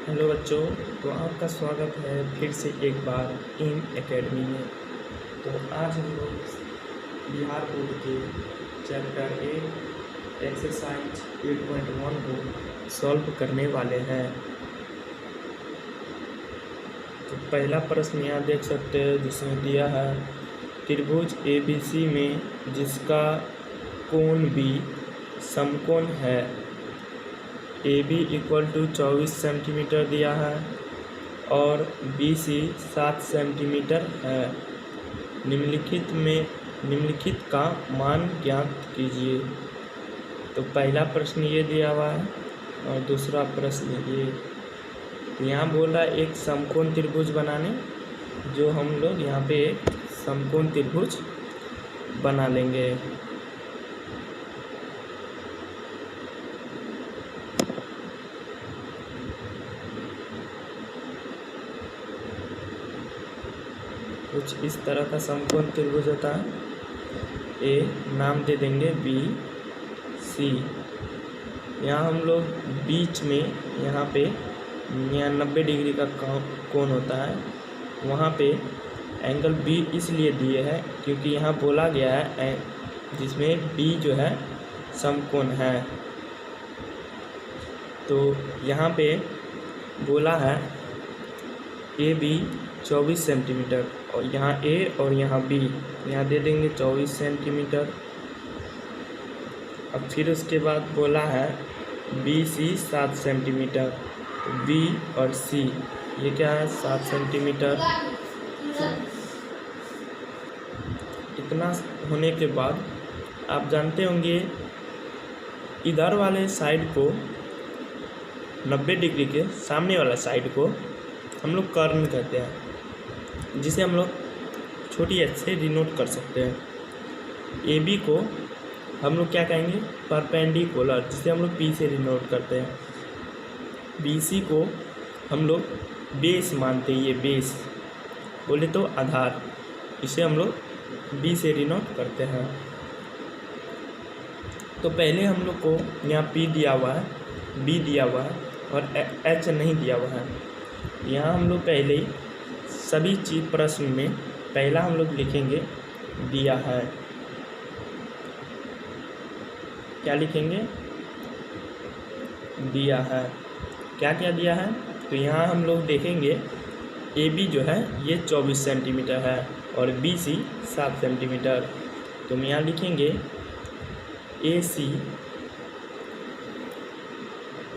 Hello बच्चों, तो आपका स्वागत है फिर से एक बार इन एकेडमी में। तो आज हम लोग बिहार बोर्ड के चैप्टर 8 एक्सरसाइज 8.1 को सॉल्व करने वाले हैं। तो पहला प्रश्न यहाँ देख सकते हैं जिसमें दिया है त्रिभुज ABC में जिसका कोण B समकोण है। AB इक्वल टू 24 सेंटीमीटर दिया है और BC 7 सेंटीमीटर है। निम्नलिखित का मान ज्ञात कीजिए। तो पहला प्रश्न ये दिया हुआ है और दूसरा प्रश्न ये यहाँ बोल रहा है एक समकोण त्रिभुज बनाने, जो हम लोग यहाँ पे एक समकोण त्रिभुज बना लेंगे। कुछ इस तरह का समकोण त्रिभुज होता है। ए नाम दे देंगे BC। यहाँ हम लोग बीच में यहाँ पे 90 डिग्री का कोण होता है। वहाँ पे एंगल B इसलिए दिए है क्योंकि यहाँ बोला गया है जिसमें B जो है समकोण है। तो यहाँ पे बोला है AB 24 सेंटीमीटर और यहाँ A और यहाँ B, यहाँ दे देंगे 24 सेंटीमीटर। अब फिर उसके बाद बोला है BC 7 सेंटीमीटर। तो B और C ये क्या है 7 सेंटीमीटर। इतना होने के बाद आप जानते होंगे इधर वाले साइड को 90 डिग्री के सामने वाला साइड को हम लोग कर्ण कहते हैं, जिसे हम लोग छोटी h से डिनोट कर सकते हैं। AB को हम लोग क्या कहेंगे परपेंडिकुलर, जिसे हम लोग P से डिनोट करते हैं। BC को हम लोग बेस मानते हैं, ये बेस बोले तो आधार, इसे हम लोग B से डिनोट करते हैं। तो पहले हम लोग को यहाँ P दिया हुआ है, B दिया हुआ है और H नहीं दिया हुआ है। यहाँ हम लोग पहले ही सभी चीज प्रश्न में पहला हम लोग लिखेंगे दिया है। क्या लिखेंगे दिया है। क्या क्या दिया है तो यहाँ हम लोग देखेंगे AB जो है ये 24 सेंटीमीटर है और BC 7 सेंटीमीटर। तो हम यहाँ लिखेंगे AC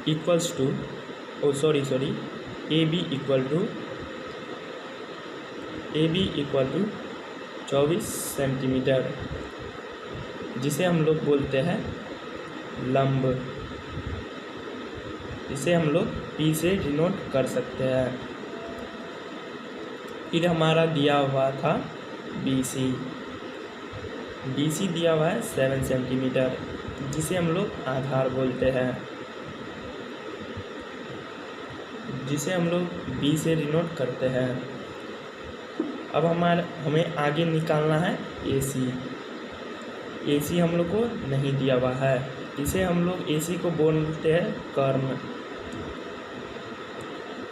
equals to AB equal to 24 centimetre, जिसे हम लोग बोलते हैं लंब। इसे हम लोग P से डिनोट कर सकते हैं। फिर हमारा दिया हुआ था BC दिया हुआ है 7 सेंटीमीटर, जिसे हम लोग आधार बोलते हैं, जिसे हम लोग B से डिनोट करते हैं। अब हमें आगे निकालना है AC हम लोग को नहीं दिया हुआ है, इसे हम लोग AC को बोलते हैं कर्ण,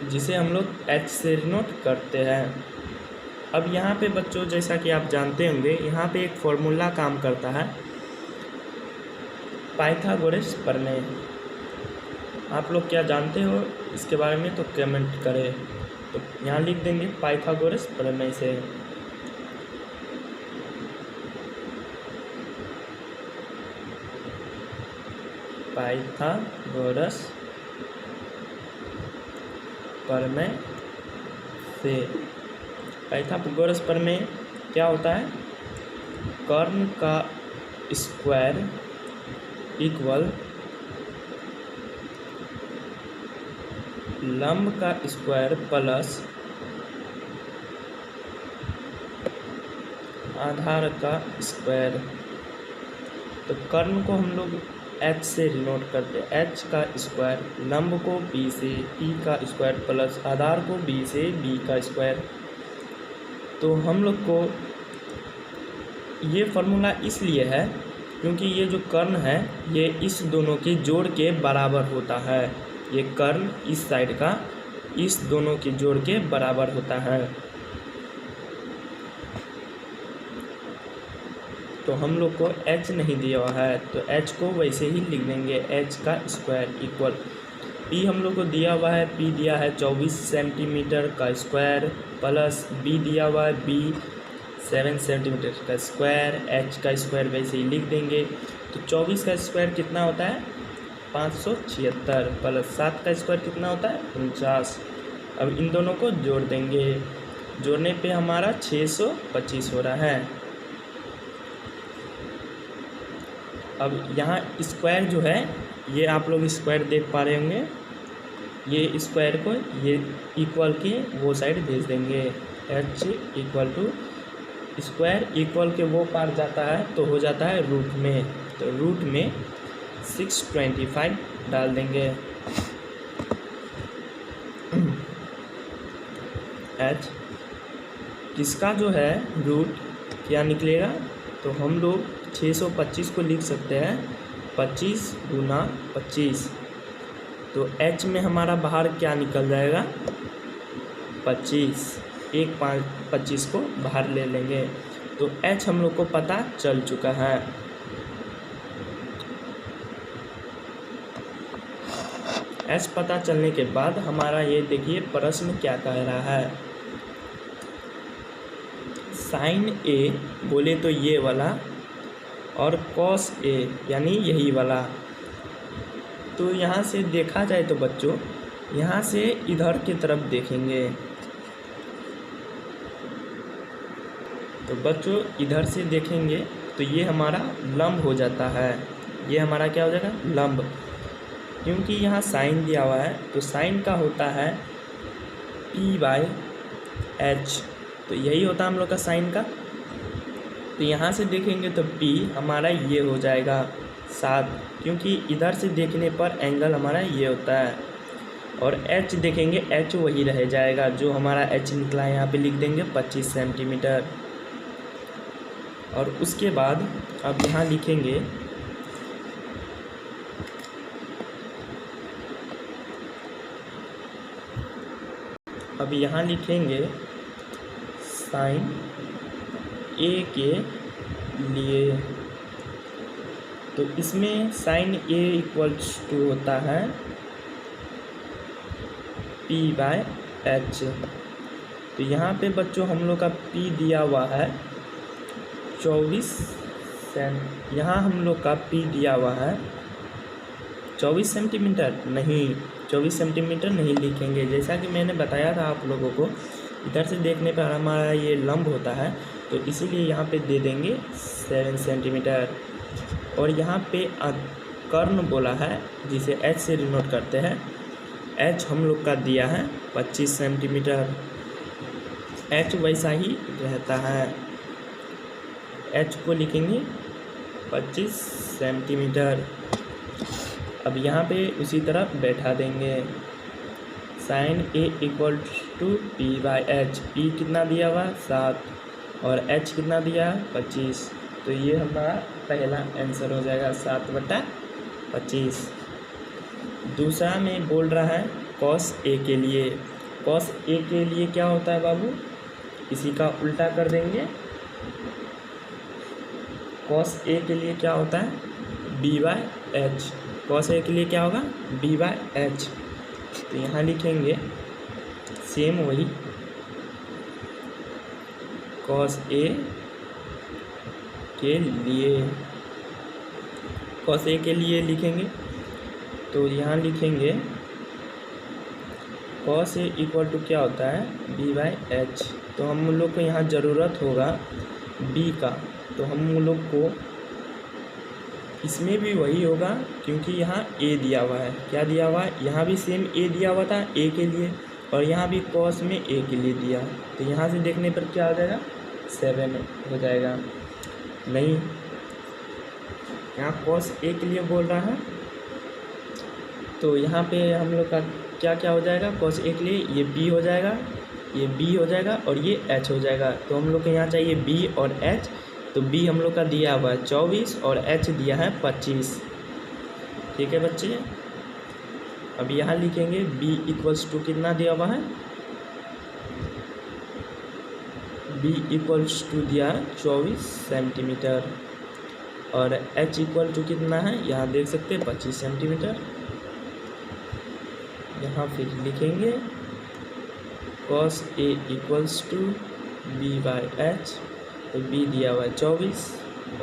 जिसे हम लोग H से डिनोट करते हैं। अब यहाँ पे बच्चों जैसा कि आप जानते होंगे यहाँ पे एक फॉर्मूला काम करता है पाइथागोरस प्रमेय। आप लोग क्या जानते हो इसके बारे में तो कमेंट करें। तो यहाँ लिख देंगे पाइथागोरस प्रमेय से। पाइथागोरस प्रमेय से। पाइथागोरस प्रमेय क्या होता है, कर्ण का स्क्वायर इक्वल लंब का स्क्वायर प्लस आधार का स्क्वायर। तो कर्ण को हम लोग H से डिनोट करते हैं, H का स्क्वायर, लंब को P से P का स्क्वायर प्लस आधार को B से B का स्क्वायर। तो हम लोग को ये फार्मूला इसलिए है क्योंकि ये जो कर्ण है ये इस दोनों के जोड़ के बराबर होता है। ये कर्ण इस साइड का इस दोनों के जोड़ के बराबर होता है। तो हम लोग को h नहीं दिया हुआ है तो h को वैसे ही लिख देंगे, h का स्क्वायर इक्वल p हम लोग को दिया हुआ है, p दिया है 24 सेंटीमीटर का स्क्वायर प्लस b दिया हुआ है b 7 सेंटीमीटर का स्क्वायर, h का स्क्वायर वैसे ही लिख देंगे। तो 24 का स्क्वायर कितना होता है 576 प्लस 7 का स्क्वायर कितना होता है 49। अब इन दोनों को जोड़ देंगे, जोड़ने पे हमारा 625 हो रहा है। अब यहाँ स्क्वायर जो है ये आप लोग स्क्वायर देख पा रहे होंगे, ये स्क्वायर को ये इक्वल के वो साइड भेज देंगे, h equal to square equal के वो पार जाता है तो हो जाता है रूट में, तो रूट में 625 डाल देंगे। h किसका जो है रूट क्या निकलेगा, तो हम लोग 625 को लिख सकते हैं 25 गुना 25, तो h में हमारा बाहर क्या निकल जाएगा 25, 25 को बाहर ले लेंगे, तो h हम लोग को पता चल चुका है। h पता चलने के बाद हमारा ये देखिए प्रश्न क्या कह रहा है, साइन ए बोले तो ये वाला और कॉस ए यानी यही वाला। तो यहाँ से देखा जाए तो बच्चों यहाँ से इधर की तरफ देखेंगे तो बच्चों इधर से देखेंगे तो ये हमारा लंब हो जाता है, ये हमारा क्या हो जाएगा लंब, क्योंकि यहाँ साइन दिया हुआ है तो साइन का होता है p/h, तो यही होता है हम लोग का साइन का। तो यहाँ से देखेंगे तो p हमारा ये हो जाएगा 7, क्योंकि इधर से देखने पर एंगल हमारा ये होता है, और h देखेंगे h वही रह जाएगा जो हमारा h निकला है, यहाँ पे लिख देंगे 25 सेंटीमीटर। और उसके बाद अब यहाँ लिखेंगे अब यहाँ लिखेंगे साइन ए के लिए, तो इसमें साइन ए इक्वल्स टू होता है p/h। तो यहाँ पे बच्चों हम लोग का p दिया हुआ है 24 यहाँ हम लोग का p दिया हुआ है 24 सेंटीमीटर, नहीं 24 सेंटीमीटर नहीं लिखेंगे, जैसा कि मैंने बताया था आप लोगों को, इधर से देखने पर हमारा ये लंब होता है तो इसीलिए यहाँ पे दे देंगे 7 सेंटीमीटर। और यहाँ पे कर्ण बोला है जिसे h से डिनोट करते हैं, h हम लोग का दिया है 25 सेंटीमीटर, h वैसा ही रहता है, h को लिखेंगे 25 सेंटीमीटर। अब यहाँ पे उसी तरह बैठा देंगे, sine A equal to p/h, p कितना दिया हुआ 7 और h कितना दिया 25, तो ये हमारा पहला आंसर हो जाएगा 7/25। दूसरा में बोल रहा है कॉस ए के लिए, कॉस ए के लिए क्या होता है बाबू, इसी का उल्टा कर देंगे, कॉस ए के लिए क्या होता है b/h, कॉस ए के लिए क्या होगा b/h। तो यहाँ लिखेंगे सेम वही कॉस ए के लिए, कॉस ए के लिए लिखेंगे तो यहाँ लिखेंगे कॉस ए इक्वल टू क्या होता है b/h। तो हम लोग को यहाँ ज़रूरत होगा b का, तो हम लोग को इसमें भी वही होगा क्योंकि यहाँ a दिया हुआ है, क्या दिया हुआ है यहाँ भी सेम a दिया हुआ था a के लिए, और यहाँ भी कॉस में a के लिए दिया, तो यहाँ से देखने पर क्या हो जाएगा 7 हो जाएगा। नहीं, यहाँ कॉस a के लिए बोल रहा है तो यहाँ पे हम लोग का क्या क्या हो जाएगा, कॉस a के लिए ये b हो जाएगा, ये b हो जाएगा और ये h हो जाएगा। तो हम लोग को यहाँ चाहिए b और h, तो b हम लोग का दिया हुआ है 24 और h दिया है 25। ठीक है बच्चे, अब यहाँ लिखेंगे b इक्वल्स टू कितना दिया हुआ है, b इक्वल्स टू दिया है 24 सेंटीमीटर और h इक्वल टू कितना है, यहाँ देख सकते हैं 25 सेंटीमीटर। यहाँ फिर लिखेंगे cos a equals to b/h, तो b दिया हुआ है 24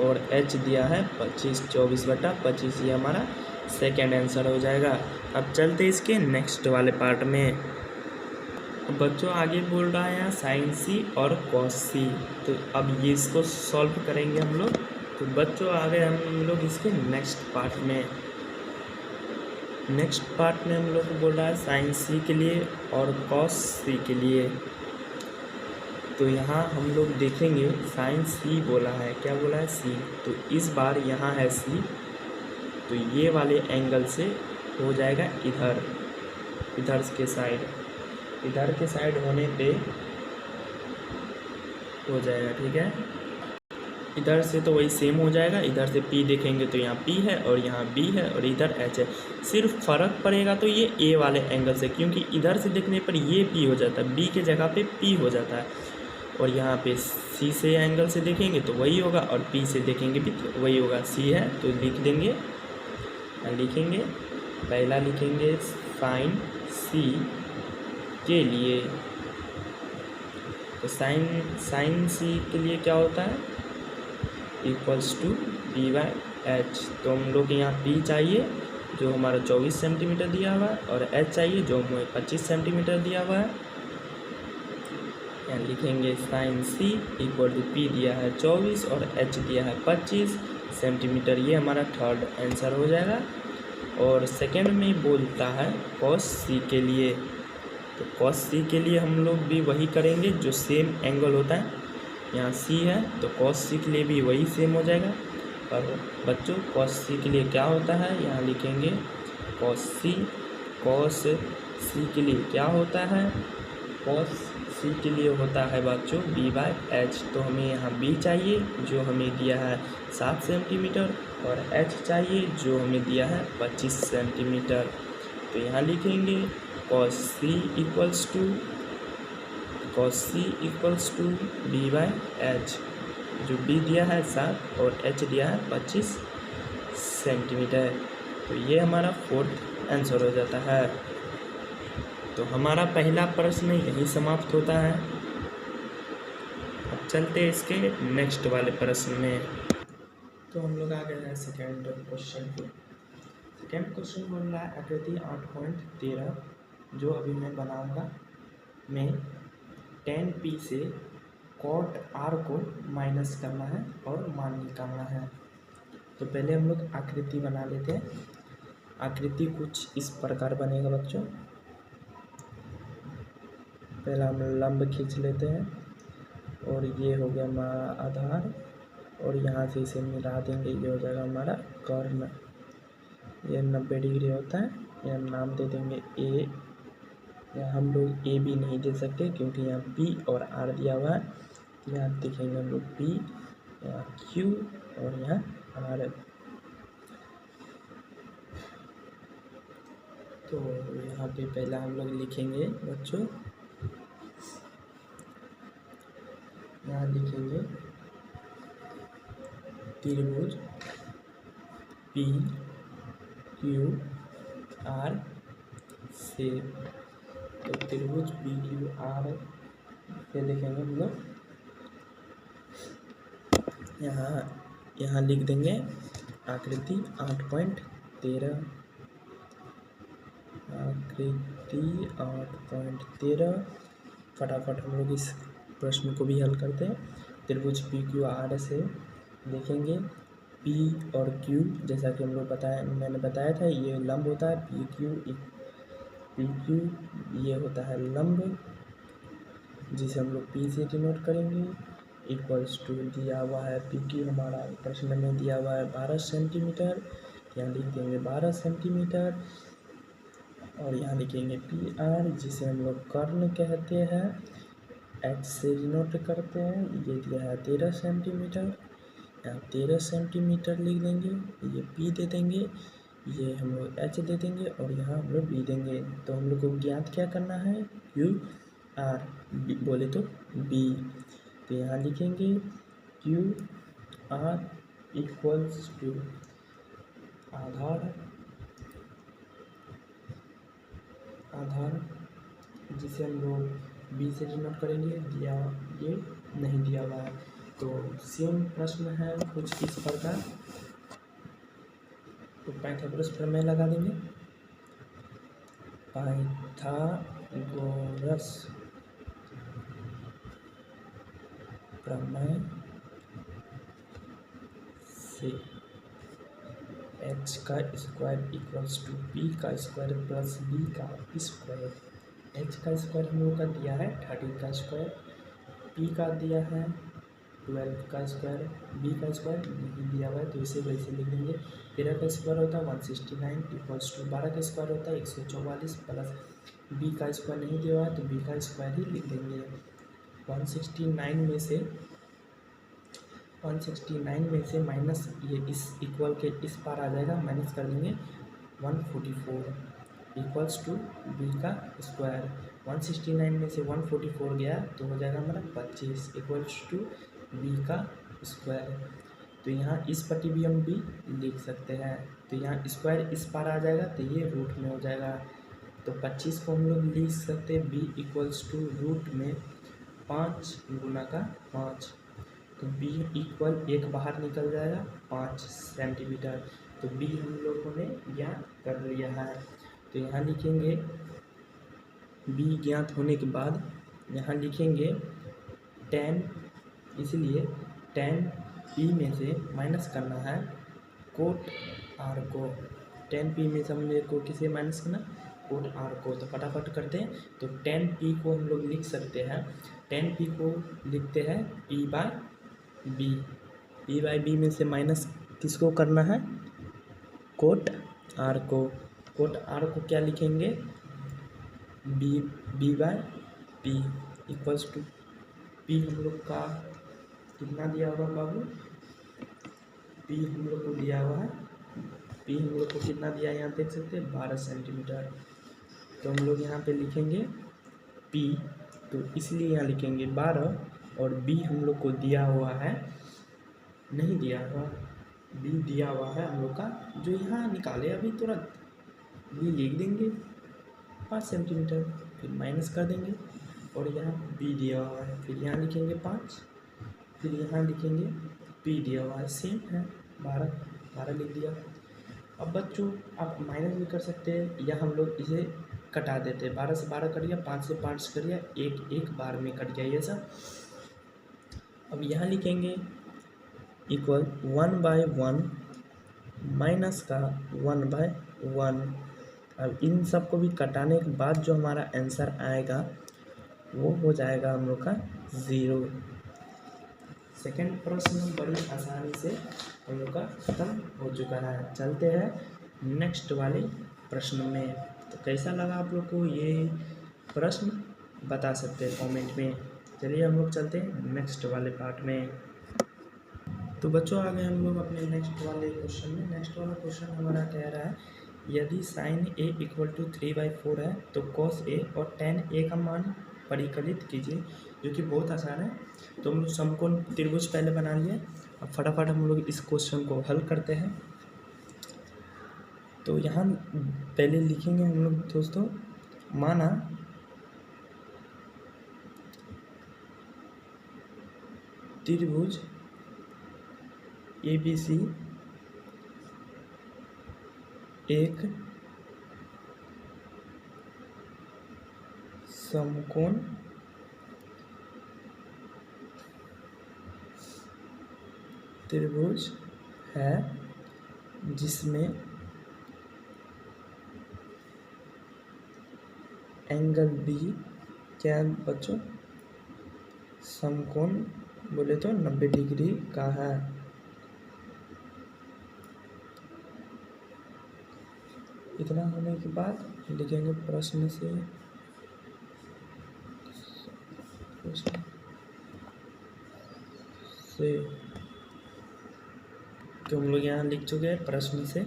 और h दिया है 25, 24/25 ये हमारा सेकेंड आंसर हो जाएगा। अब चलते इसके नेक्स्ट वाले पार्ट में। बच्चों आगे बोल रहा है यहाँ साइन सी और कॉस सी, तो अब ये इसको सॉल्व करेंगे हम लोग। तो बच्चों आ गए हम लोग इसके नेक्स्ट पार्ट में। नेक्स्ट पार्ट में हम लोग को बोल रहा है साइन सी के लिए और कॉस सी के लिए। तो यहाँ हम लोग देखेंगे साइन सी बोला है, क्या बोला है सी, तो इस बार यहाँ है सी, तो ये वाले एंगल से हो जाएगा इधर, इधर के साइड, इधर के साइड होने पे हो जाएगा, ठीक है। इधर से तो वही सेम हो जाएगा, इधर से P देखेंगे तो यहाँ P है और यहाँ B है और इधर H है। सिर्फ फ़र्क पड़ेगा तो ये A वाले एंगल से, क्योंकि इधर से देखने पर ये P हो जाता है, B के जगह पे P हो जाता है। और यहाँ पे C से एंगल से देखेंगे तो वही होगा और P से देखेंगे भी तो वही होगा। C है तो लिख देंगे, लिखेंगे पहला लिखेंगे साइन C के लिए, तो साइन C के लिए क्या होता है इक्वल्स टू b/h। तो हम लोग यहाँ P चाहिए जो हमारा 24 सेंटीमीटर दिया हुआ है और H चाहिए जो हमें 25 सेंटीमीटर दिया हुआ है। यहाँ लिखेंगे sine C equal to P दिया है 24 और H दिया है 25 सेंटीमीटर, ये हमारा थर्ड आंसर हो जाएगा। और सेकेंड में बोलता है कॉस C के लिए, तो कॉस C के लिए हम लोग भी वही करेंगे जो सेम एंगल होता है, यहाँ C है तो कॉस C के लिए भी वही सेम हो जाएगा। और बच्चों कॉस C के लिए क्या होता है, यहाँ लिखेंगे कॉस C के लिए क्या होता है, कॉस C के लिए होता है बच्चों b/h। तो हमें यहाँ b चाहिए जो हमें दिया है 7 सेंटीमीटर और h चाहिए जो हमें दिया है 25 सेंटीमीटर। तो यहाँ लिखेंगे cos C equals to b/h, जो b दिया है 7 और h दिया है 25 सेंटीमीटर। तो ये हमारा फोर्थ आंसर हो जाता है। तो हमारा पहला प्रश्न यही समाप्त होता है। अब चलते हैं इसके नेक्स्ट वाले प्रश्न में। तो हम लोग आ गए हैं सेकेंड क्वेश्चन पे। सेकेंड क्वेश्चन बोल रहा है आकृति 8.13 जो अभी मैं बनाऊंगा में tan P से cot R को माइनस करना है और मान निकालना है। तो पहले हम लोग आकृति बना लेते हैं। आकृति कुछ इस प्रकार बनेगा बच्चों। पहला हम लंब खींच लेते हैं और ये हो गया हमारा आधार और यहाँ से इसे मिला देंगे, ये हो जाएगा हमारा कर्ण। ये 90 डिग्री होता है, यहाँ नाम दे देंगे A। यहाँ हम लोग A भी नहीं दे सकते क्योंकि यहाँ P और R दिया हुआ है। यहाँ देखेंगे हम लोग P, यहाँ Q और यहाँ R। तो यहाँ पे पहला हम लोग लिखेंगे बच्चों, यहाँ लिखेंगे त्रिभुज P Q R से। तो त्रिभुज P Q R से लिखेंगे हम लोग, यहाँ लिख देंगे आकृति 8.13, आकृति 8.13। फटाफट हम लोग इस प्रश्न को भी हल करते हैं। त्रिभुज पी क्यू आर से देखेंगे P और Q, जैसा कि हम लोग मैंने बताया था ये लंब होता है, पी क्यू ये होता है लंब, जिसे हम लोग P से डिनोट करेंगे। इक्वल्स टू दिया हुआ है पी क्यू हमारा प्रश्न में दिया हुआ है 12 सेंटीमीटर, यहाँ लिख देंगे 12 सेंटीमीटर। और यहाँ लिखेंगे पी आर जिसे हम लोग कर्ण कहते हैं, H से डिनोट करते हैं, ये दिया है 13 सेंटीमीटर, यहाँ 13 सेंटीमीटर लिख देंगे, ये P दे देंगे। ये हम लोग एच दे देंगे और यहाँ हम लोग बी देंगे। तो हम लोग को ज्ञात क्या करना है, क्यू आर बोले तो बी। तो यहाँ लिखेंगे क्यू आर इक्वल्स टू आधार जिसे हम लोग बी से डिनोट करेंगे, दिया ये नहीं दिया हुआ है। तो सेम प्रश्न है कुछ इस प्रकार। तो पाइथागोरस प्रमेय लगा देंगे। पाइथागोरस प्रमेय से एच का स्क्वायर इक्वल्स टू पी का स्क्वायर प्लस बी का स्क्वायर। एच का स्क्वायर हम लोग का दिया है 13 का स्क्वायर, पी का दिया है 12 का स्क्वायर, बी का स्क्वायर नहीं दिया हुआ है तो इसे वैसे लिख देंगे। 13 का स्क्वायर होता है 169 इक्वल्स टू 12 का स्क्वायर होता है 144 प्लस बी का स्क्वायर नहीं दिया हुआ है तो बी का स्क्वायर ही लिख देंगे। 169 में से माइनस ये इस इक्वल के इस पार आ जाएगा, माइनस कर देंगे 144 इक्वल्स टू बी का स्क्वायर। 169 में से 144 गया तो हो जाएगा हमारा 25 इक्वल्स टू बी का स्क्वायर। तो यहाँ इस पट्टी भी हम बी लिख सकते हैं। तो यहाँ स्क्वायर इस पार आ जाएगा तो ये रूट में हो जाएगा। तो 25 को हम लोग लिख सकते हैं बी इक्वल्स टू रूट में 5 गुना का 5। तो बी इक्वल एक बाहर निकल जाएगा 5 सेंटीमीटर। तो बी हम लोगों ने ज्ञात कर लिया है। तो यहाँ लिखेंगे बी ज्ञात होने के बाद यहाँ लिखेंगे 10, इसलिए 10 पी में से माइनस करना है कोट आर को। 10 पी में से हमने को किसे माइनस करना, कोट आर को। तो फटाफट करते हैं। तो 10 पी को हम लोग लिख सकते हैं, 10 पी को लिखते हैं P by B. P by B में से माइनस किसको करना है, कोट आर को। कोट आर को क्या लिखेंगे, B by P equals to P हम लोग का कितना दिया हुआ बाबू, पी हम लोग को दिया हुआ है, पी हम लोग को कितना दिया है यहाँ देख सकते हैं 12 सेंटीमीटर। तो हम लोग यहाँ पे लिखेंगे पी, तो इसलिए यहाँ लिखेंगे 12 और बी हम लोग को दिया हुआ है, नहीं दिया हुआ, बी दिया हुआ है हम लोग का जो यहाँ निकाले अभी तुरंत, बी लिख देंगे 5 सेंटीमीटर, फिर माइनस कर देंगे और यहाँ बी दिया हुआ है, फिर यहाँ लिखेंगे 5, फिर यहाँ लिखेंगे पी दिया हुआ है, सेम है 12 लिख दिया। अब बच्चों आप माइनस भी कर सकते हैं या हम लोग इसे कटा देते हैं, 12 से 12 कट गया, 5 से 5 कट गया, एक बार में कट गया ये सब। अब यहाँ लिखेंगे इक्वल 1/1 माइनस का 1/1। अब इन सब को भी कटाने के बाद जो हमारा आंसर आएगा वो हो जाएगा हम लोग का 0। सेकंड प्रश्न बड़ी आसानी से हम लोग का खत्म हो चुका है। चलते हैं नेक्स्ट वाले प्रश्न में। तो कैसा लगा आप लोग को ये प्रश्न बता सकते हैं कमेंट में। चलिए हम लोग चलते हैं नेक्स्ट वाले पार्ट में। तो बच्चों आ गए हम लोग अपने नेक्स्ट वाले क्वेश्चन में। नेक्स्ट वाला क्वेश्चन हमारा कह रहा है यदि साइन ए इक्वल टू 3/4 है तो कॉस ए और tan ए का मान परिकलित कीजिए, जो कि बहुत आसान है। तो हम लोग समकोण त्रिभुज पहले बना लिए, अब फटाफट हम लोग इस क्वेश्चन को हल करते हैं। तो यहाँ पहले लिखेंगे हम लोग दोस्तों, माना त्रिभुज ABC एक समकोण त्रिभुज है जिसमें एंगल बी क्या बच्चों, समकोण बोले तो 90 डिग्री का है। इतना होने के बाद लिखेंगे प्रश्न से तो हम लोग यहाँ लिख चुके हैं प्रश्न से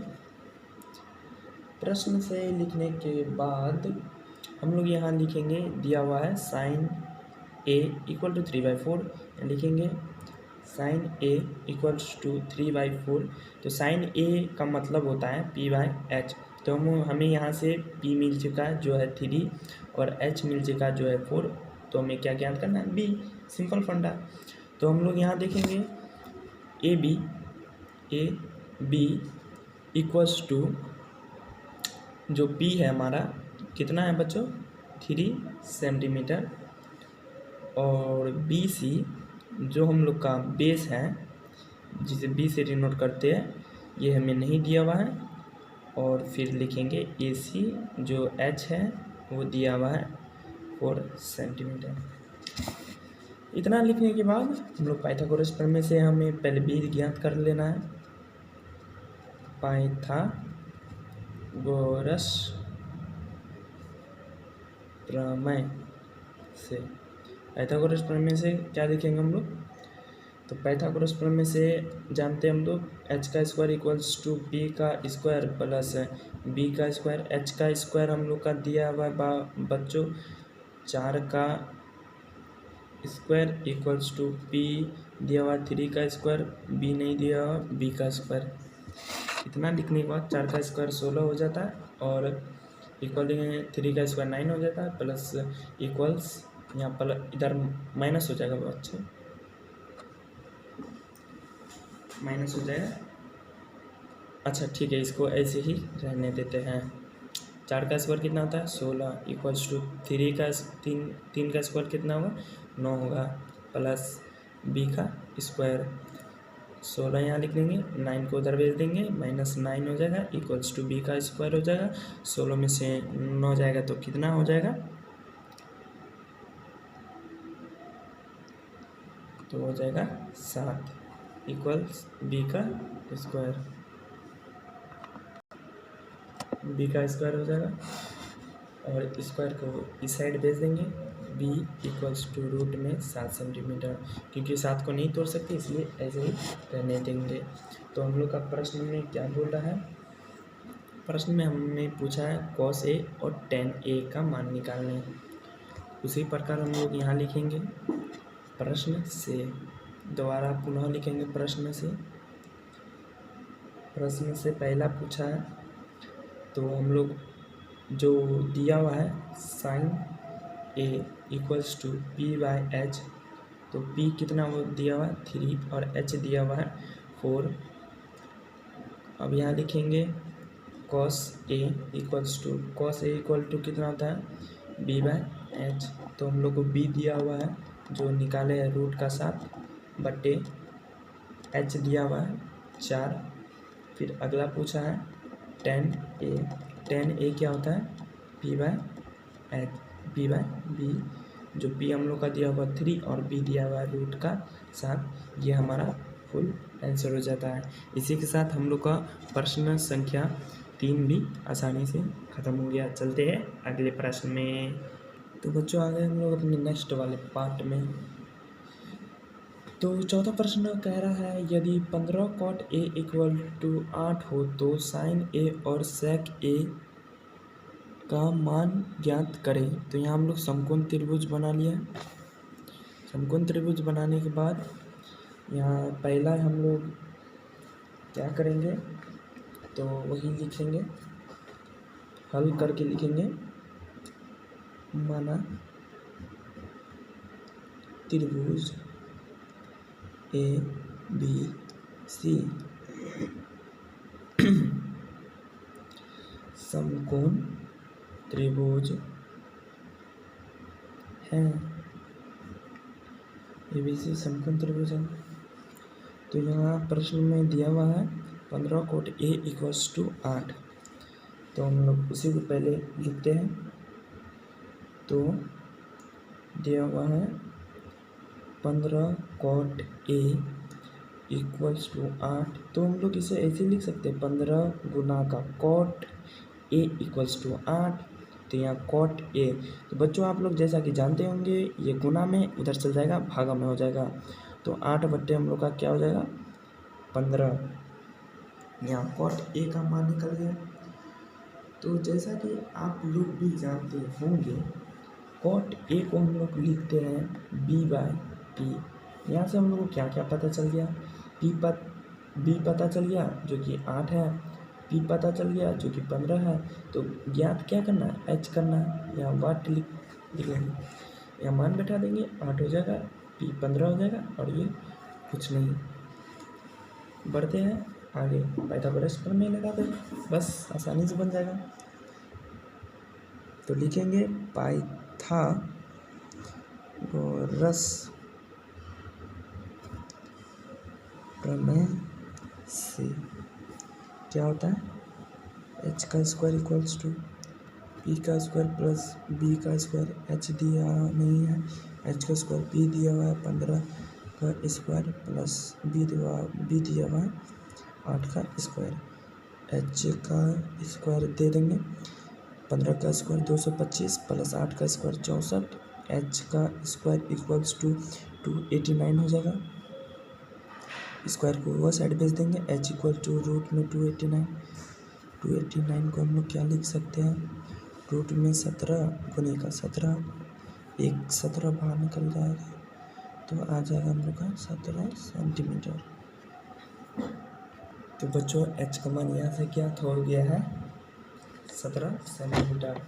प्रश्न से लिखने के बाद हम लोग यहाँ लिखेंगे, दिया हुआ है साइन ए इक्वल टू 3/4, लिखेंगे साइन ए इक्वल्स टू 3/4। तो साइन ए का मतलब होता है p/h। तो हमें यहाँ से p मिल चुका है जो है 3 और h मिल चुका है जो है 4। तो हमें क्या ज्ञात करना है, b, सिंपल फंडा। तो हम लोग यहाँ देखेंगे ए बी इक्वल्स टू जो p है हमारा कितना है बच्चों, 3 सेंटीमीटर, और बी सी जो हम लोग का बेस है जिसे बी से डिनोट करते हैं, ये हमें नहीं दिया हुआ है। और फिर लिखेंगे ए सी जो एच है वो दिया हुआ है 4 सेंटीमीटर। इतना लिखने के बाद हम लोग पाइथागोरस प्रमेय से हमें पहले बी ज्ञात कर लेना है। पाइथागोरस प्रमेय से क्या देखेंगे हम लोग, तो पाइथागोरस प्रमेय से जानते हैं हम लोग एच का स्क्वायर इक्वल्स टू बी का स्क्वायर प्लस बी का स्क्वायर। एच का स्क्वायर हम लोग का दिया हुआ बच्चों 4 का स्क्वायर इक्वल्स टू पी दिया हुआ 3 का स्क्वायर, बी नहीं दिया हुआ बी का स्क्वायर। इतना लिखने के बाद 4 का स्क्वायर 16 हो जाता है और इक्वल 3 का स्क्वायर 9 हो जाता है, प्लस इक्वल्स यहाँ पर इधर माइनस हो जाएगा बच्चों, माइनस हो जाएगा। अच्छा ठीक है, इसको ऐसे ही रहने देते हैं। 4 का स्क्वायर कितना होता है 16 इक्वल्स टू 3 का 3 का स्क्वायर कितना होगा 9 होगा, प्लस बी का स्क्वायर 16 यहाँ लिख लेंगे, 9 को उधर भेज देंगे, -9 हो जाएगा इक्वल्स टू बी का स्क्वायर हो जाएगा। 16 में से 9 जाएगा तो कितना हो जाएगा, तो हो जाएगा 7 इक्वल्स बी का स्क्वायर, बी का स्क्वायर हो जाएगा और स्क्वायर को इस साइड भेज देंगे। बी इक्वल्स टू रूट में 7 सेंटीमीटर, क्योंकि 7 को नहीं तोड़ सकते इसलिए ऐसे ही रहने देंगे। तो हम लोग का प्रश्न में क्या बोल रहा है, प्रश्न में हमें पूछा है cos a और tan a का मान निकालने। उसी प्रकार हम लोग यहाँ लिखेंगे प्रश्न से, दोबारा पुनः लिखेंगे प्रश्न से। प्रश्न से पहला पूछा है तो हम लोग जो दिया हुआ है sign A equals to p/h, तो p कितना वो दिया हुआ है 3 और h दिया हुआ है 4। अब यहाँ लिखेंगे cos a इक्वल टू कितना होता है b/h। तो हम लोग को b दिया हुआ है जो निकाले है रूट का 7 बट्टे h दिया हुआ है 4। फिर अगला पूछा है tan a क्या होता है p/b, जो p हम लोग का दिया हुआ 3 और b दिया हुआ रूट का 7, ये हमारा फुल आंसर हो जाता है। इसी के साथ हम लोग का प्रश्न संख्या 3 भी आसानी से ख़त्म हो गया। चलते हैं अगले प्रश्न में। तो बच्चों आ गए हम लोग अपने नेक्स्ट वाले पार्ट में। तो चौथा प्रश्न कह रहा है यदि 15 cot a इक्वल टू 8 हो तो साइन a और sec a का मान ज्ञात करें। तो यहाँ हम लोग समकोण त्रिभुज बना लिया है। समकोण त्रिभुज बनाने के बाद यहाँ पहला हम लोग क्या करेंगे, तो वही लिखेंगे, हल करके लिखेंगे, माना त्रिभुज ए बी सी समकोण त्रिभुज है, ए बी सी समकोण त्रिभुज है। तो यहाँ प्रश्न में दिया हुआ है 15 cot a इक्वल्स टू 8, तो हम लोग उसी को पहले लिखते हैं। तो दिया हुआ है 15 cot a इक्वल्स टू 8, तो हम लोग इसे ऐसे लिख सकते हैं 15 गुना का cot a इक्वल्स टू 8। तो यहाँ cot a, तो बच्चों आप लोग जैसा कि जानते होंगे ये गुना में उधर चल जाएगा, भागा में हो जाएगा। तो 8 बट्टे हम लोग का क्या हो जाएगा 15। यहाँ cot a का मान निकल गया तो जैसा कि आप लोग भी जानते होंगे, कॉट ए को हम लोग लिखते हैं b/p। यहाँ से हम लोग को क्या क्या पता चल गया, b पता चल गया जो कि 8 है, p पता चल गया जो कि 15 है। तो ज्ञात क्या करना है, h करना है, या वाट लिख लेंगे, या मान बैठा देंगे, 8 हो जाएगा, p 15 हो जाएगा, और ये कुछ नहीं। बढ़ते हैं आगे, पाइथागोरस प्रमेय लगा दें, बस आसानी से बन जाएगा। तो लिखेंगे पाइथागोरस प्रमेय से क्या होता है, h का स्क्वायर इक्वल्स टू p का स्क्वायर प्लस b का स्क्वायर, h दिया नहीं है, h का स्क्वायर p दिया हुआ है 15 का स्क्वायर प्लस b दिया हुआ है 8 का स्क्वायर। h का स्क्वायर दे देंगे, 15 का स्क्वायर 225 प्लस 8 का स्क्वायर 64, h का स्क्वायर इक्वल्स टू 289 हो जाएगा। स्क्वायर को वो साइड भेज देंगे, h इक्वल टू रूट में 289 को हम लोग क्या लिख सकते हैं, रूट में 17 गुने का 17, 17 बाहर निकल जाएगा तो आ जाएगा हम लोग का 17 सेंटीमीटर। तो बच्चों h का मान यहाँ से ज्ञात हो गया है 17 सेंटीमीटर।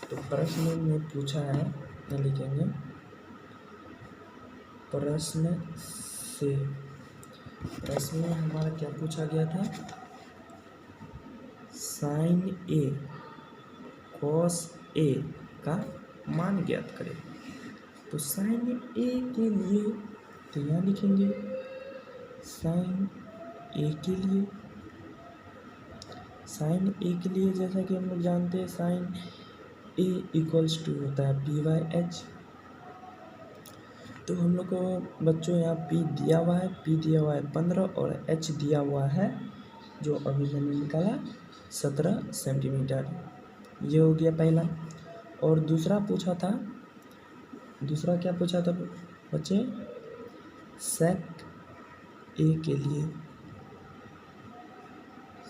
तो प्रश्न में पूछा है, क्या लिखेंगे, प्रश्न में हमारा क्या पूछा गया था, साइन ए कॉस ए का मान ज्ञात करें। तो साइन ए के लिए तो यहाँ लिखेंगे साइन ए के लिए जैसा कि हम लोग जानते हैं, साइन ए इक्वल्स टू होता है p/h। तो हम लोग को बच्चों यहाँ p दिया हुआ है 15 और h दिया हुआ है जो अभी मैंने निकाला 17 सेंटीमीटर। ये हो गया पहला। और दूसरा क्या पूछा था बच्चे, सेक ए के लिए,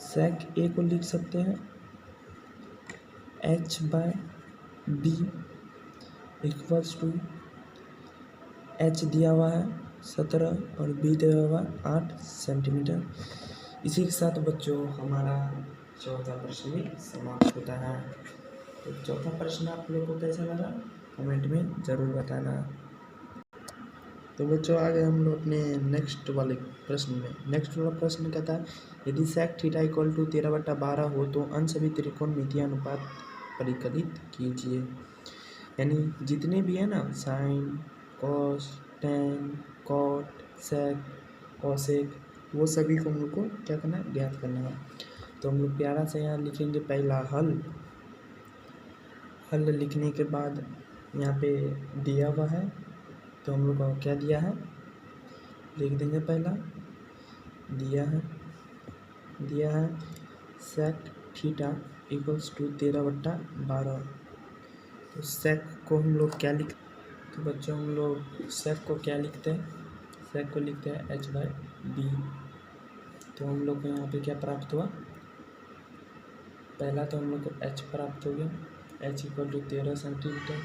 सेक ए को लिख सकते हैं h/b इक्वल्स टू h दिया हुआ है 17 और b दिया हुआ 8 सेंटीमीटर। इसी के साथ बच्चों हमारा चौथा प्रश्न भी समाप्त होता है। तो चौथा प्रश्न आप लोगों को कैसा लगा कमेंट में ज़रूर बताना। तो बच्चों आगे हम लोग अपने नेक्स्ट वाले प्रश्न में, नेक्स्ट वाला प्रश्न कहता है, यदि सेक थीटा इक्वल टू 13/12 हो तो अन्य सभी त्रिकोणमितीय अनुपात परिकलित कीजिए। यानी जितने भी है ना, साइन, कॉस, टेन, कॉट, सेक, कॉसेक, वो सभी को हम लोग को क्या करना है, ज्ञात करना है। तो हम लोग प्यारा से यहाँ लिखेंगे पहला हल लिखने के बाद यहाँ पे दिया हुआ है, तो हम लोग को क्या दिया है लिख देंगे। पहला दिया है सेक थीटा इक्वल्स टू 13/12। तो सेक को हम लोग क्या तो बच्चों हम लोग सेक को क्या लिखते हैं, सेक को लिखते हैं h/b। तो हम लोग को यहाँ पे क्या प्राप्त हुआ, पहला तो हम लोग को h प्राप्त हो गया, h equal to 13 centimetre,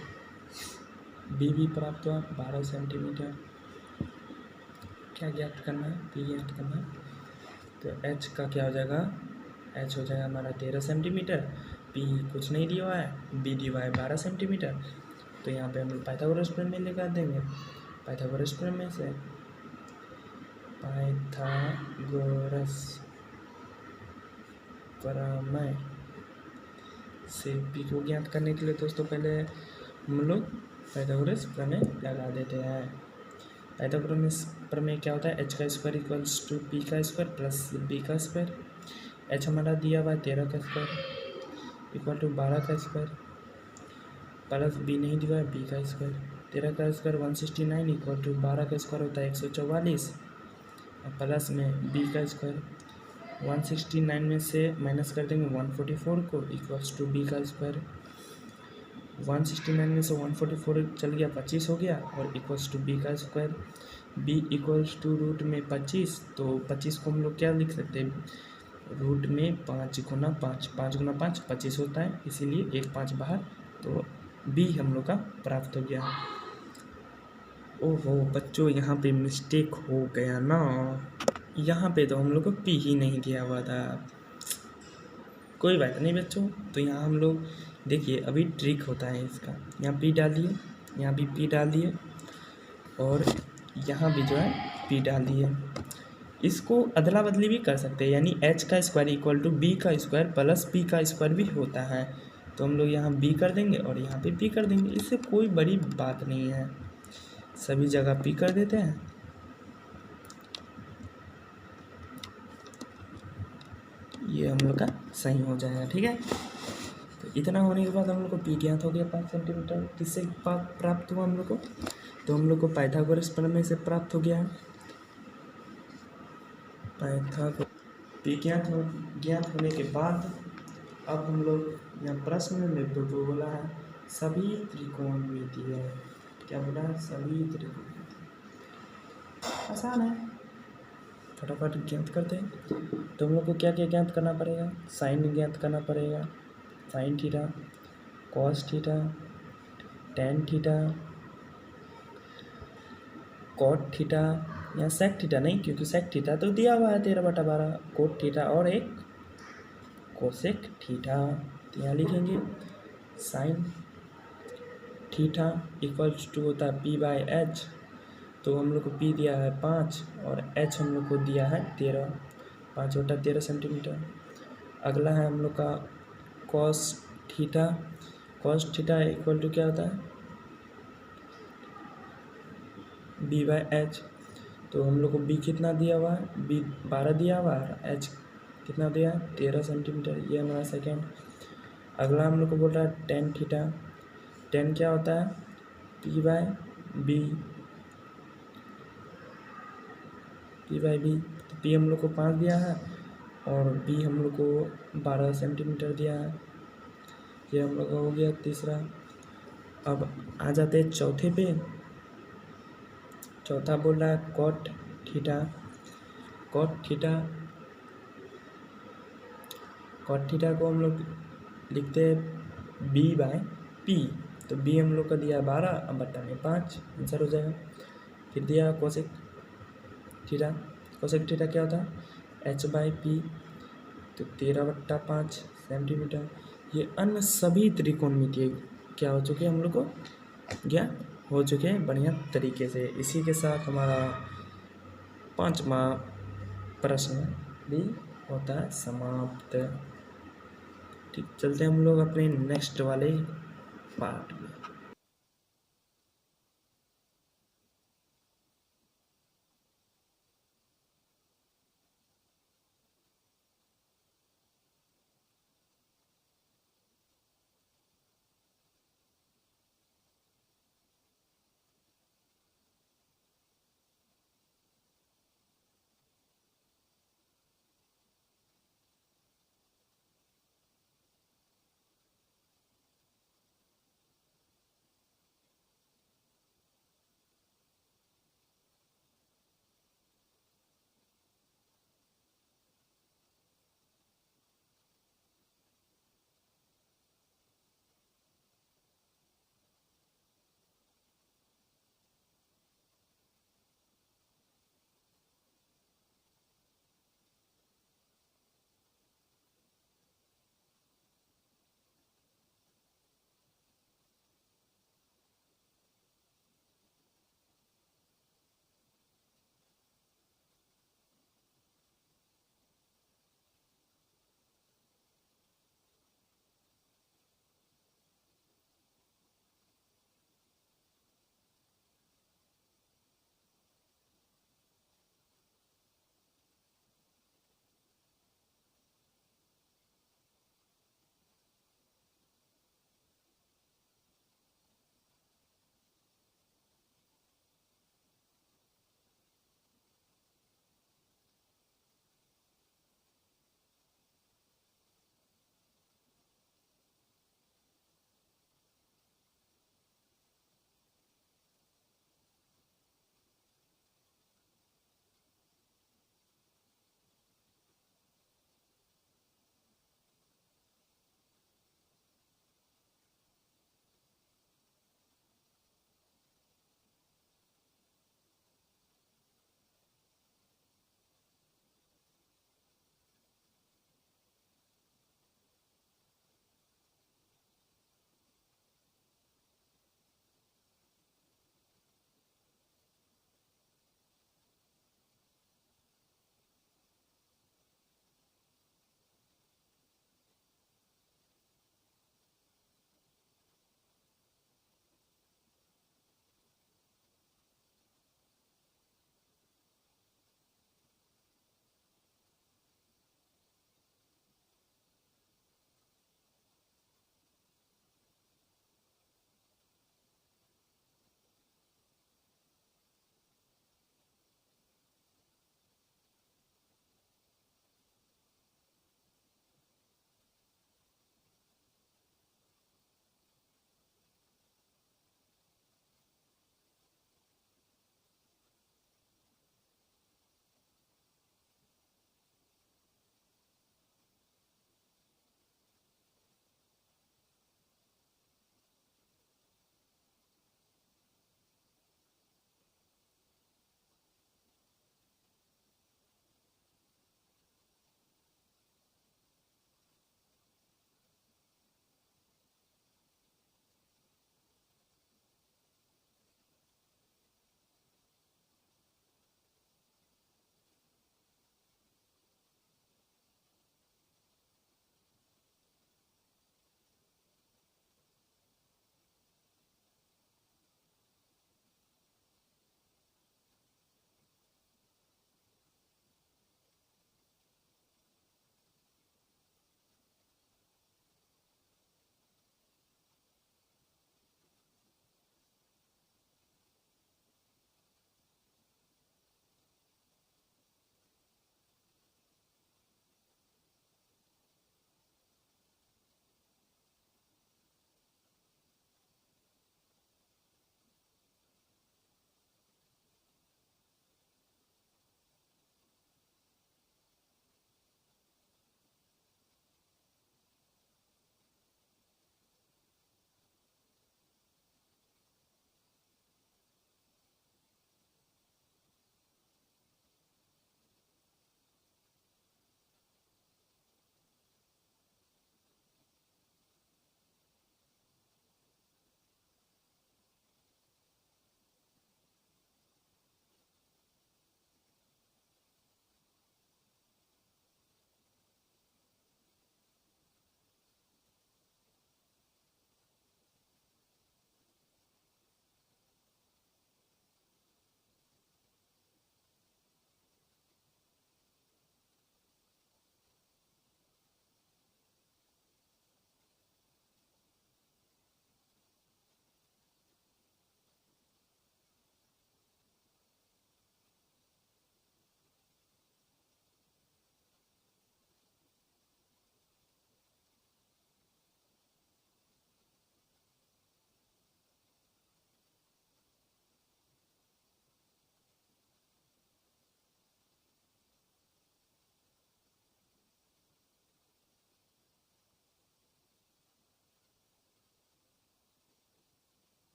b भी प्राप्त हुआ 12 सेंटीमीटर। क्या ज्ञात करना है, p ज्ञात करना है। तो h का क्या हो जाएगा, h हो जाएगा हमारा 13 सेंटीमीटर, p कुछ नहीं दिया हुआ है, b दिया हुआ है 12 सेंटीमीटर। तो यहाँ पे हम लोग पाइथागोरस प्रमेय लगा देंगे। पाइथागोरस प्रमेय से p को ज्ञात करने के लिए दोस्तों पहले हम लोग पाइथागोरस प्रमेय लगा देते हैं। पाइथागोरस प्रमेय क्या होता है, h का स्क्वायर इक्वल्स टू p का स्क्वायर प्लस b का स्क्वायर। h हमारा दिया हुआ है 13 का स्क्वायर इक्वल टू 12 का स्क्वायर प्लस b नहीं दिया है b का स्क्वायर। 13 का स्क्वायर 169 इक्वल टू 12 का स्क्वायर होता है 144 और प्लस में b का स्क्वायर 169 में से माइनस कर देंगे 144 को इक्वल्स टू b का स्क्वायर। 169 में से 144 चल गया 25 हो गया और इक्वल्स टू b का square. b equals to root में 25, तो 25 को हम लोग क्या लिख सकते हैं, रूट में 5 गुना 5, 5 गुना 5 25 होता है, इसीलिए एक 5 बाहर, तो बी हम लोग का प्राप्त हो गया। ओहो बच्चों, यहाँ पे मिस्टेक हो गया ना, यहाँ पे तो हम लोग को पी ही नहीं दिया हुआ था। कोई बात नहीं बच्चों, तो यहाँ हम लोग देखिए अभी ट्रिक होता है इसका, यहाँ पी डाल दिए, यहाँ भी पी डाल दिए, और यहाँ भी जो है पी डाल दिए। इसको अदला बदली भी कर सकते हैं, यानी h का स्क्वायर इक्वल टू बी का स्क्वायर प्लस पी का स्क्वायर भी होता है। तो हम लोग यहाँ b कर देंगे और यहाँ पे p कर देंगे, इससे कोई बड़ी बात नहीं है, सभी जगह p कर देते हैं। ये हम लोग का सही हो जाएगा, ठीक है। तो इतना होने के बाद हम लोग को पी ज्ञात हो गया 5 सेंटीमीटर। किससे प्राप्त हुआ हम लोग को, तो हम लोग को पाइथागोरस प्रमेय से प्राप्त हो गया है। पी ज्ञात होने के बाद अब हम लोग यहाँ प्रश्न में तो बोला है सभी त्रिकोणमितीय, क्या बोला है, सभी त्रिकोणमितीय। आसान है, फटाफट ज्ञात करते हैं। तो हम लोग को क्या क्या ज्ञात करना पड़ेगा, साइन ज्ञात करना पड़ेगा, sine theta, cos theta, tan theta, cot theta, या सेक थीटा नहीं, क्योंकि सेक थीटा तो दिया हुआ है 13/12, कोट थीटा और एक कोसेक थीटा। तो यहाँ लिखेंगे साइन थीटा इक्वल्स टू होता है p/h, तो हम लोग को p दिया है 5 और h हम लोग को दिया है 13, 5 होता है 13 सेंटीमीटर। अगला है हम लोग का cos theta, cos theta equal to क्या होता है b/h, तो हम लोग को b कितना दिया हुआ है, b 12 दिया हुआ है, h कितना दिया है 13 सेंटीमीटर, ये हमारा सेकेंड। अगला हम लोग को बोल रहा है टेन थीटा, टेन क्या होता है p/b, तो p हम लोग को 5 दिया है और b हम लोग को 12 सेंटीमीटर दिया है, ये हम लोग का हो गया तीसरा। अब आ जाते हैं चौथे पे, चौथा बोल रहा है cot theta, cot theta, cot theta को हम लोग लिखते हैं b/p, तो b हम लोग का दिया 12 अब बट्टा में 5, आंसर हो जाएगा। फिर दिया कोसेक थीटा, कोसेक थीटा क्या होता है h/p, तो 13/5 सेंटीमीटर। ये अन्य सभी त्रिकोणमितीय क्या हो चुके हैं, हम लोग को ज्ञात हो चुके हैं बढ़िया तरीके से। इसी के साथ हमारा 5वां प्रश्न भी होता है समाप्त। ठीक, चलते हैं हम लोग अपने नेक्स्ट वाले पार्ट में।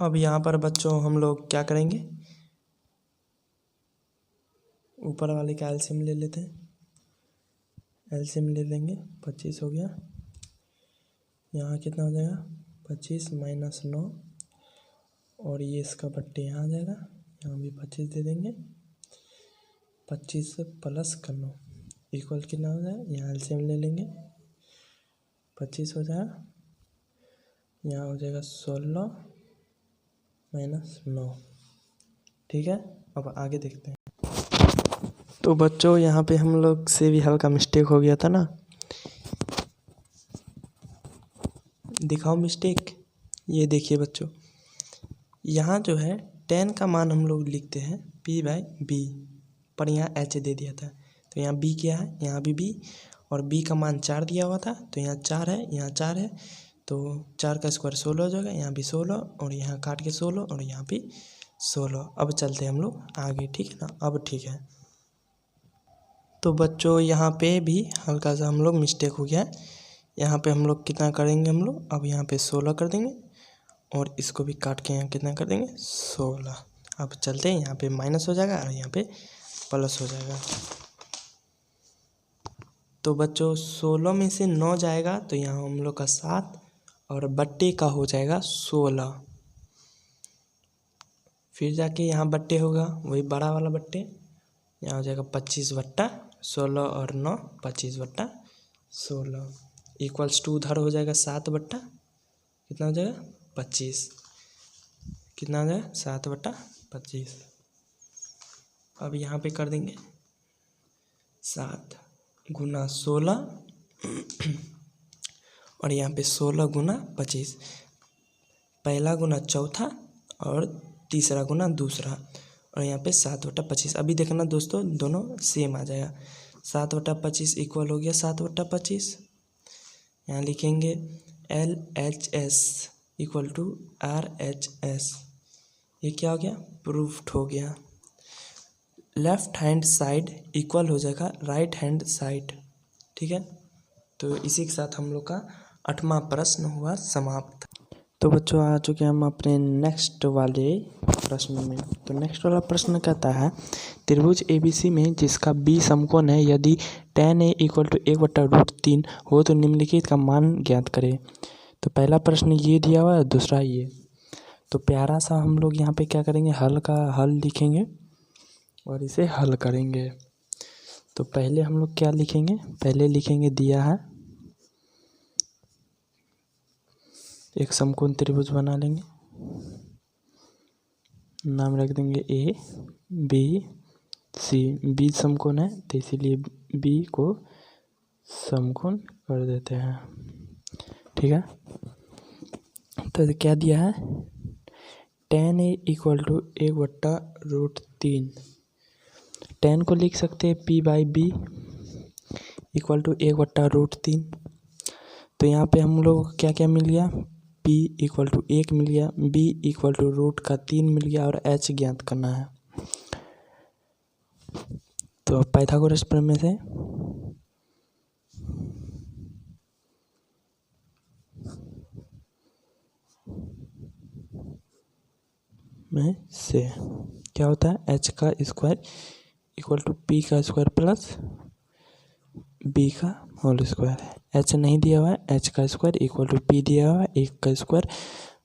अब यहाँ पर बच्चों हम लोग क्या करेंगे, ऊपर वाले का एलसीएम ले लेते हैं। एलसीएम ले लेंगे, 25 हो गया। यहाँ कितना हो जाएगा, 25 माइनस 9, और ये इसका बट्टे यहाँ आ जाएगा, यहाँ भी 25 दे देंगे। 25 प्लस का 9 इक्वल कितना हो जाएगा, यहाँ एलसीएम ले लेंगे, 25 हो जाएगा, यहाँ हो जाएगा 16 माइनस 9। ठीक है, अब आगे देखते हैं। तो बच्चों यहाँ पे हम लोग से भी हल्का मिस्टेक हो गया था ना, दिखाओ मिस्टेक। ये देखिए बच्चों, यहाँ जो है 10 का मान हम लोग लिखते हैं P/B, पर यहाँ H दे दिया था, तो यहाँ B क्या है, यहाँ भी B, और B का मान 4 दिया हुआ था, तो यहाँ 4 है, यहाँ 4 है, तो 4 का स्क्वायर 16 हो जाएगा, यहाँ भी 16, और यहाँ काट के 16, और यहाँ भी 16। अब चलते हैं हम लोग आगे, ठीक है ना। अब ठीक है, तो बच्चों यहाँ पे भी हल्का सा हम लोग मिस्टेक हो गया है। यहाँ पे हम लोग कितना करेंगे, हम लोग अब यहाँ पे 16 कर देंगे, और इसको भी काट के यहाँ कितना कर देंगे, 16। अब चलते हैं, यहाँ पे माइनस हो जाएगा और यहाँ पे प्लस हो जाएगा। तो बच्चों 16 में से 9 जाएगा तो यहाँ हम लोग का 7, और बट्टे का हो जाएगा 16। फिर जाके यहाँ बट्टे होगा, वही बड़ा वाला बट्टे, यहाँ हो जाएगा 25/16, और 9 25/16 इक्वल्स टू उधर हो जाएगा 7 बट्टा कितना हो जाएगा 25, कितना हो जाएगा 7/25। अब यहाँ पे कर देंगे 7 गुना 16, और यहाँ पे 16 गुना 25, पहला गुना चौथा और तीसरा गुना दूसरा, और यहाँ पे 7/25। अभी देखना दोस्तों, दोनों सेम आ जाएगा। 7/25 इक्वल हो गया 7/25। यहाँ लिखेंगे LHS इक्वल टू RHS। ये क्या हो गया, प्रूफ्ड हो गया। लेफ्ट हैंड साइड इक्वल हो जाएगा राइट हैंड साइड। ठीक है, तो इसी के साथ हम लोग का 8वां प्रश्न हुआ समाप्त। तो बच्चों आ चुके हम अपने नेक्स्ट वाले प्रश्न में। तो नेक्स्ट वाला प्रश्न कहता है, त्रिभुज ABC में जिसका B समकोण है, यदि tan A इक्वल टू 1/√3 हो तो निम्नलिखित का मान ज्ञात करें। तो पहला प्रश्न ये दिया हुआ है, दूसरा ये। तो प्यारा सा हम लोग यहाँ पे क्या करेंगे, हल का हल लिखेंगे और इसे हल करेंगे। तो पहले हम लोग क्या लिखेंगे, पहले लिखेंगे दिया है एक समकोण त्रिभुज बना लेंगे, नाम रख देंगे ABC। B समकोण है तो इसीलिए B को समकोण कर देते हैं। ठीक है, तो क्या दिया है, tan A equal to 1/√3। tan को लिख सकते हैं P/B इक्वल टू 1/√3। तो यहाँ पे हम लोग को क्या क्या मिल गया, P इक्वल टू 1 मिल गया, B इक्वल टू √3 मिल गया, और H ज्ञात करना है। तो पाइथागोरस प्रमेय से क्या होता है, H का स्क्वायर इक्वल टू P का स्क्वायर प्लस B का होल स्क्वायर। H नहीं दिया हुआ है, H का स्क्वायर इक्वल टू P दिया हुआ है 1 का स्क्वायर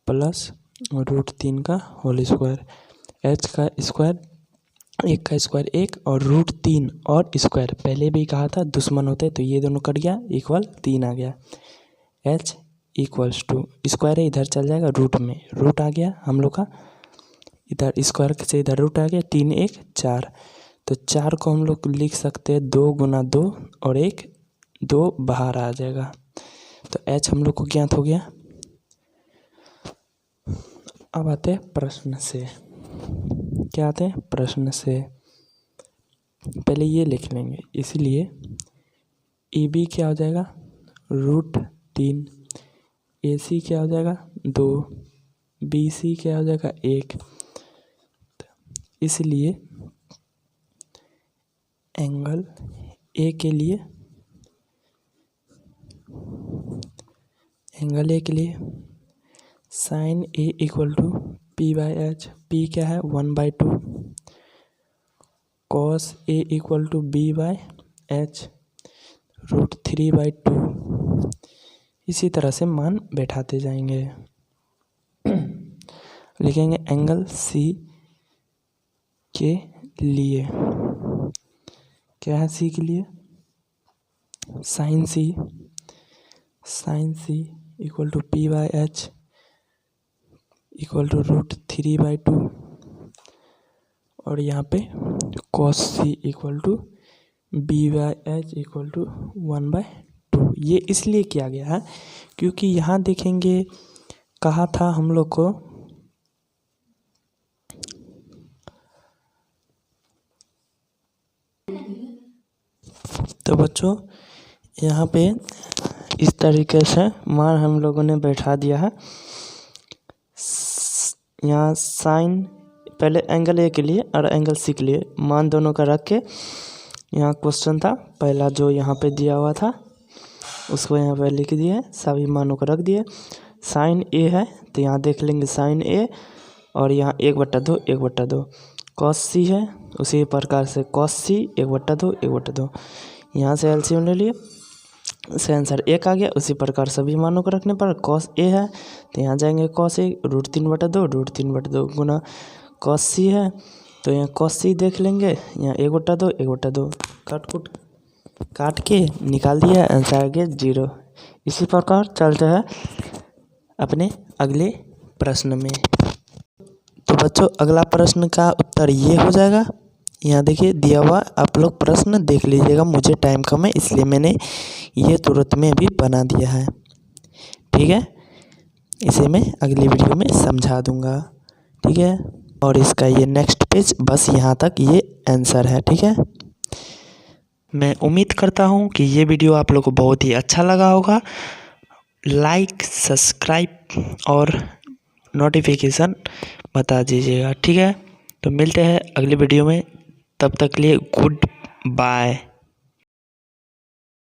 प्लस √3 का होल स्क्वायर। H का स्क्वायर 1 का स्क्वायर 1 और √3 और स्क्वायर, पहले भी कहा था दुश्मन होते, तो ये दोनों कट गया, इक्वल 3 आ गया। H इक्वल्स टू स्क्वायर है, इधर चल जाएगा रूट में, रूट आ गया हम लोग का, इधर स्क्वायर से इधर रूट आ गया, 3 1 4। तो 4 को हम लोग लिख सकते हैं 2 गुना 2 और 1 2 बाहर आ जाएगा। तो H हम लोग को ज्ञात हो गया। अब आते हैं प्रश्न से, क्या आते हैं प्रश्न से, पहले ये लिख लेंगे, इसलिए AB क्या हो जाएगा √3, AC क्या हो जाएगा 2, BC क्या हो जाएगा 1। इसलिए एंगल A के लिए sin A equal to P/H, P क्या है 1/2 cos A equal to B/H √3/2। इसी तरह से मान बैठाते जाएंगे। लिखेंगे एंगल C के लिए, क्या है C के लिए, sine C equal to P/H equal to √3/2 और यहाँ पे cos C equal to B/H equal to 1/2। ये इसलिए किया गया है क्योंकि यहाँ देखेंगे कहा था हम लोग को तो बच्चों यहाँ पे इस तरीके से मान हम लोगों ने बैठा दिया है। यहाँ साइन पहले एंगल ए के लिए और एंगल सी के लिए मान दोनों का रख के यहाँ क्वेश्चन था पहला जो यहाँ पे दिया हुआ था उसको यहाँ पे लिख दिए, सभी मानों को रख दिए। साइन ए है तो यहाँ देख लेंगे साइन ए और यहाँ 1/2 1/2। कॉस सी है उसी प्रकार से कॉस सी 1/2 1/2। यहाँ से एलसीएम ले लिए, से आंसर 1 आ गया। उसी प्रकार सभी मानों को रखने पर कॉस ए है तो यहाँ जाएंगे कॉस ए √3/2 √3/2 गुना कॉस सी है तो यहाँ कॉस सी देख लेंगे, यहाँ 1/2 1/2 काट के निकाल दिया, आंसर आ गया 0। इसी प्रकार चलते हैं अपने अगले प्रश्न में। तो बच्चों अगला प्रश्न का उत्तर ये हो जाएगा। यहाँ देखिए दिया हुआ, आप लोग प्रश्न देख लीजिएगा, मुझे टाइम कम है इसलिए मैंने ये तुरंत में भी बना दिया है, ठीक है। इसे मैं अगली वीडियो में समझा दूंगा, ठीक है। और इसका ये नेक्स्ट पेज बस यहाँ तक ये आंसर है, ठीक है। मैं उम्मीद करता हूँ कि ये वीडियो आप लोग को बहुत ही अच्छा लगा होगा। लाइक सब्सक्राइब और नोटिफिकेशन बता दीजिएगा, ठीक है। तो मिलते हैं अगली वीडियो में, तब तक के लिए गुड बाय।